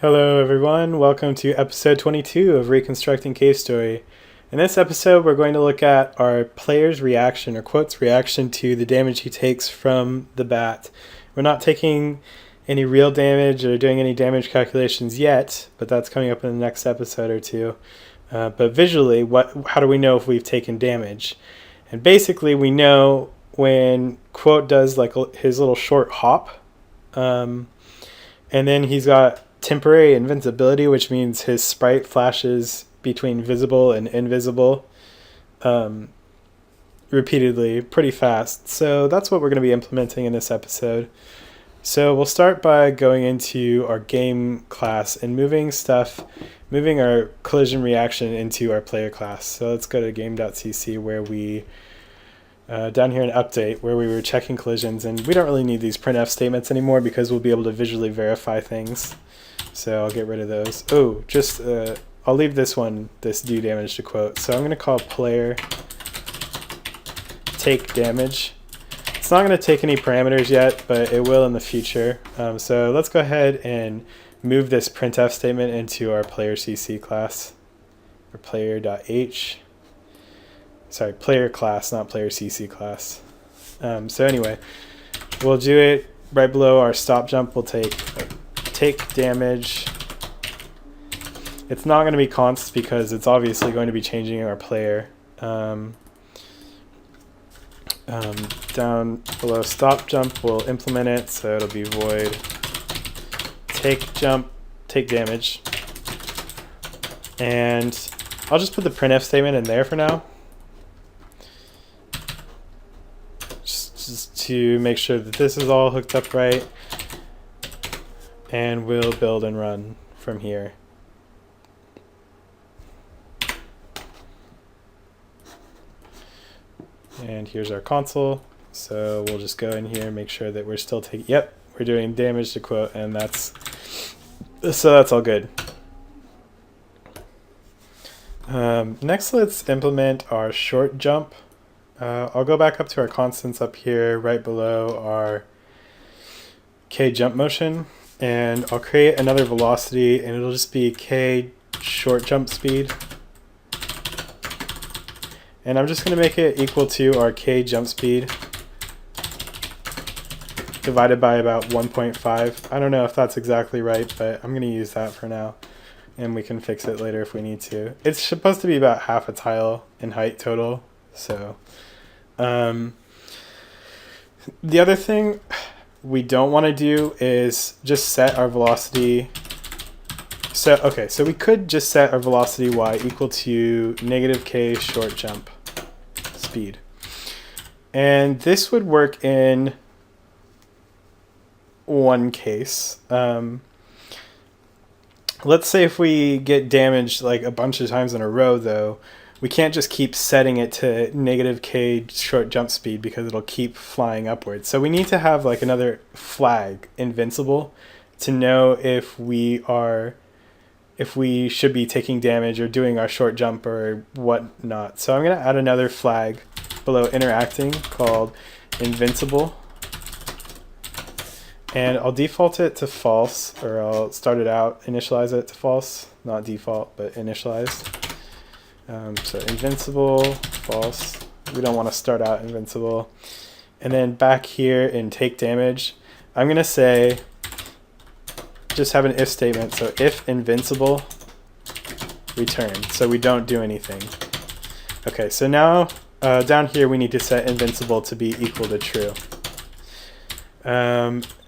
Hello, everyone. Welcome to episode 22 of Reconstructing Cave Story. In this episode, we're going to look at our player's reaction, or Quote's reaction to the damage he takes from the bat. We're not taking any real damage or doing any damage calculations yet, but that's coming up in the next episode or two. But visually, how do we know if we've taken damage? And basically, we know when Quote does like his little short hop, and then he's got temporary invincibility, which means his sprite flashes between visible and invisible repeatedly, pretty fast. So that's what we're going to be implementing in this episode. So we'll start by going into our game class and moving our collision reaction into our player class. So let's go to game.cc where we down here in update where we were checking collisions, and we don't really need these printf statements anymore because we'll be able to visually verify things. So I'll get rid of those. Oh, I'll leave this do damage to Quote. So I'm going to call player take damage. It's not going to take any parameters yet, but it will in the future. So let's go ahead and move this printf statement into our player CC class, or player.h. Sorry, player class, not player CC class. So anyway, we'll do it right below our stop jump. We'll take damage. It's not going to be const because it's obviously going to be changing our player. Down below stop jump, we'll implement it, so it'll be void take damage. And I'll just put the printf statement in there for now, just to make sure that this is all hooked up right. And we'll build and run from here. And here's our console. So we'll just go in here and make sure that we're still taking, we're doing damage to Quote, and that's all good. Next, let's implement our short jump. I'll go back up to our constants up here right below our K jump motion. And I'll create another velocity, and it'll just be K short jump speed. And I'm just going to make it equal to our K jump speed divided by about 1.5. I don't know if that's exactly right, but I'm going to use that for now. And we can fix it later if we need to. It's supposed to be about half a tile in height total. So the other thing we don't want to do is just set our velocity. So we could just set our velocity y equal to negative k short jump speed. And this would work in one case. Let's say if we get damaged like a bunch of times in a row, though, we can't just keep setting it to negative k short jump speed because it'll keep flying upwards. So we need to have like another flag, invincible, to know if we should be taking damage or doing our short jump or whatnot. So I'm going to add another flag below interacting called invincible. And I'll default it to false, or I'll start it out, initialize it to false, not default, but initialized. So invincible, false. We don't want to start out invincible. And then back here in take damage, I'm going to say, just have an if statement. So if invincible, return. So we don't do anything. Okay, so now down here we need to set invincible to be equal to true.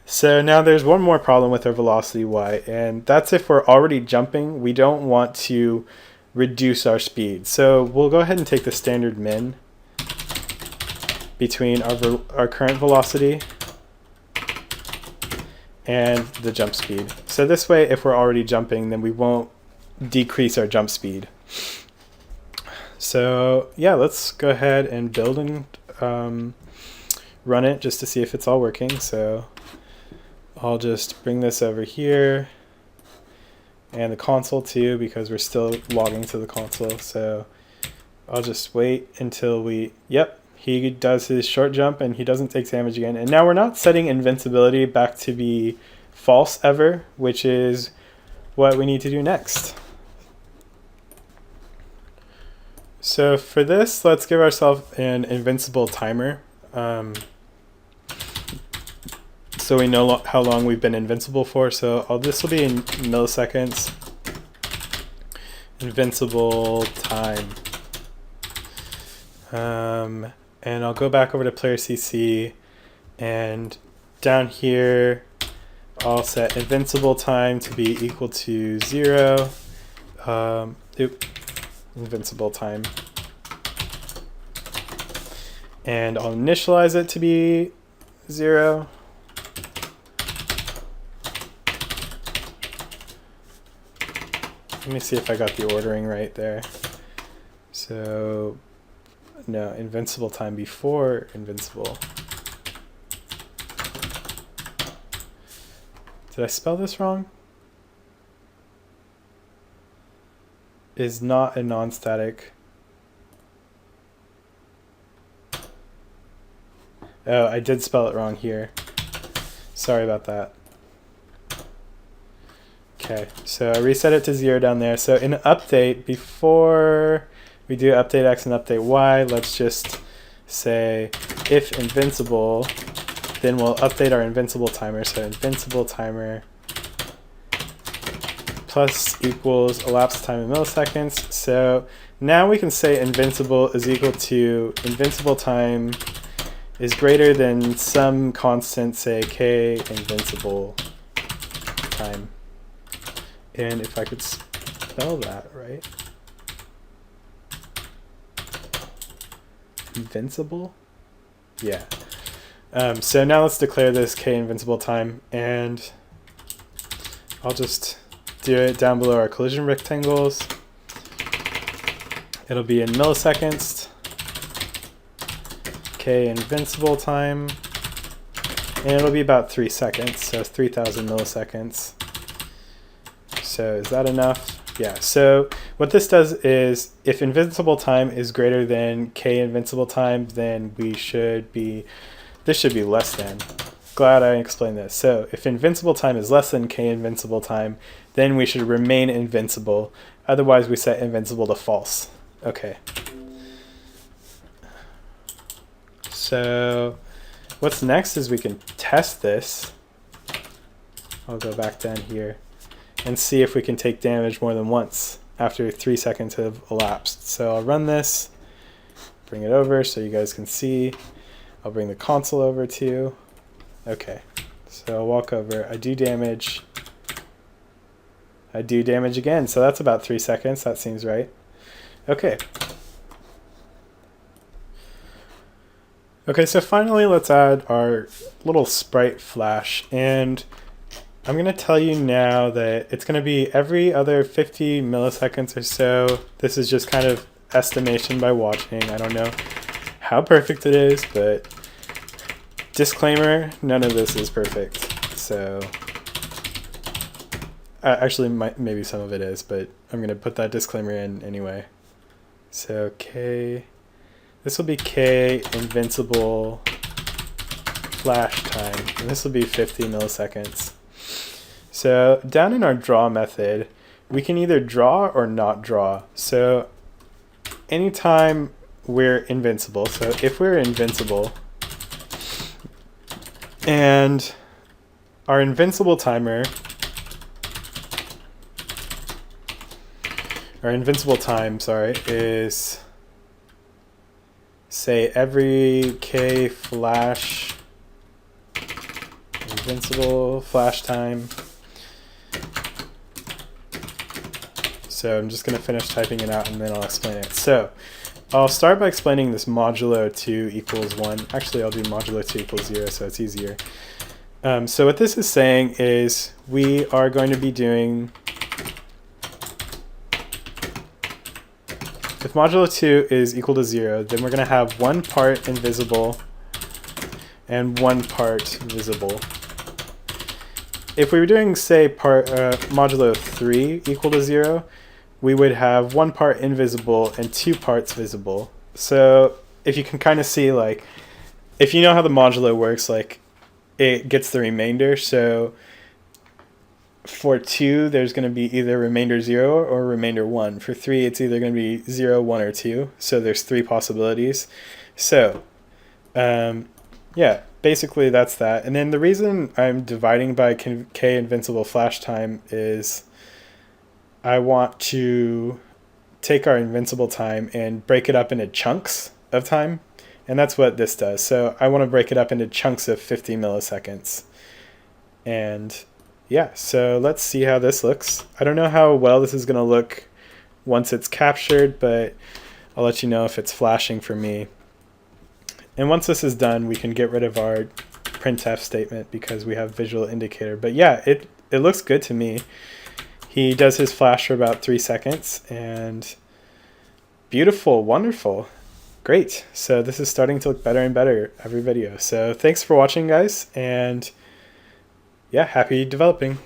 So now there's one more problem with our velocity y, and that's if we're already jumping, we don't want to reduce our speed. So we'll go ahead and take the standard min between our current velocity and the jump speed. So this way, if we're already jumping, then we won't decrease our jump speed. So yeah, let's go ahead and build and run it just to see if it's all working. So I'll just bring this over here, and the console too, because we're still logging to the console. So I'll just wait until he does his short jump and he doesn't take damage again. And now we're not setting invincibility back to be false ever, which is what we need to do next. So for this, let's give ourselves an invincible timer. So we know how long we've been invincible for. So this will be in milliseconds. Invincible time. And I'll go back over to player CC, and down here I'll set invincible time to be equal to 0. Invincible time. And I'll initialize it to be 0. Let me see if I got the ordering right there. So, no, invincible time before invincible. Did I spell this wrong? Is not a non-static. Oh, I did spell it wrong here. Sorry about that. Okay, so I reset it to 0 down there. So in update, before we do update X and update Y, let's just say if invincible, then we'll update our invincible timer. So invincible timer plus equals elapsed time in milliseconds. So now we can say invincible is equal to invincible time is greater than some constant, say k invincible time. And if I could spell that right. Invincible? Yeah. So now let's declare this k invincible time, and I'll just do it down below our collision rectangles. It'll be in milliseconds. K invincible time, and it'll be about 3 seconds, so 3,000 milliseconds. So is that enough? Yeah, so what this does is if invincible time is greater than k invincible time, then this should be less than. Glad I explained this. So if invincible time is less than k invincible time, then we should remain invincible. Otherwise we set invincible to false. Okay. So what's next is we can test this. I'll go back down here and see if we can take damage more than once after 3 seconds have elapsed. So I'll run this, bring it over so you guys can see. I'll bring the console over too. Okay, so I'll walk over. I do damage again. So that's about 3 seconds. That seems right. Okay. Okay, so finally let's add our little sprite flash, and I'm going to tell you now that it's going to be every other 50 milliseconds or so. This is just kind of estimation by watching. I don't know how perfect it is, but disclaimer, none of this is perfect. So actually maybe some of it is, but I'm going to put that disclaimer in anyway. So K, this will be K invincible flash time, and this will be 50 milliseconds. So down in our draw method, we can either draw or not draw. So anytime we're invincible, so if we're invincible and our invincible timer, is say every k flash invincible flash time. So I'm just going to finish typing it out and then I'll explain it. So I'll start by explaining this modulo 2 equals 1. Actually, I'll do modulo 2 equals 0 so it's easier. So what this is saying is we are going to be doing, if modulo 2 is equal to 0, then we're going to have one part invisible and one part visible. If we were doing, say, modulo 3 equal to 0, we would have one part invisible and 2 parts visible. So if you can kind of see, like, if you know how the modulo works, like, it gets the remainder. So For 2, there's going to be either remainder 0 or remainder 1. For 3, it's either going to be 0, 1, or 2. So there's 3 possibilities. So, yeah, basically that's that. And then the reason I'm dividing by k invincible flash time is I want to take our invincible time and break it up into chunks of time. And that's what this does. So I want to break it up into chunks of 50 milliseconds. And yeah, so let's see how this looks. I don't know how well this is going to look once it's captured, but I'll let you know if it's flashing for me. And once this is done, we can get rid of our printf statement because we have visual indicator. But yeah, it looks good to me. He does his flash for about 3 seconds, and beautiful, wonderful, great. So this is starting to look better and better every video. So thanks for watching, guys, and yeah, happy developing.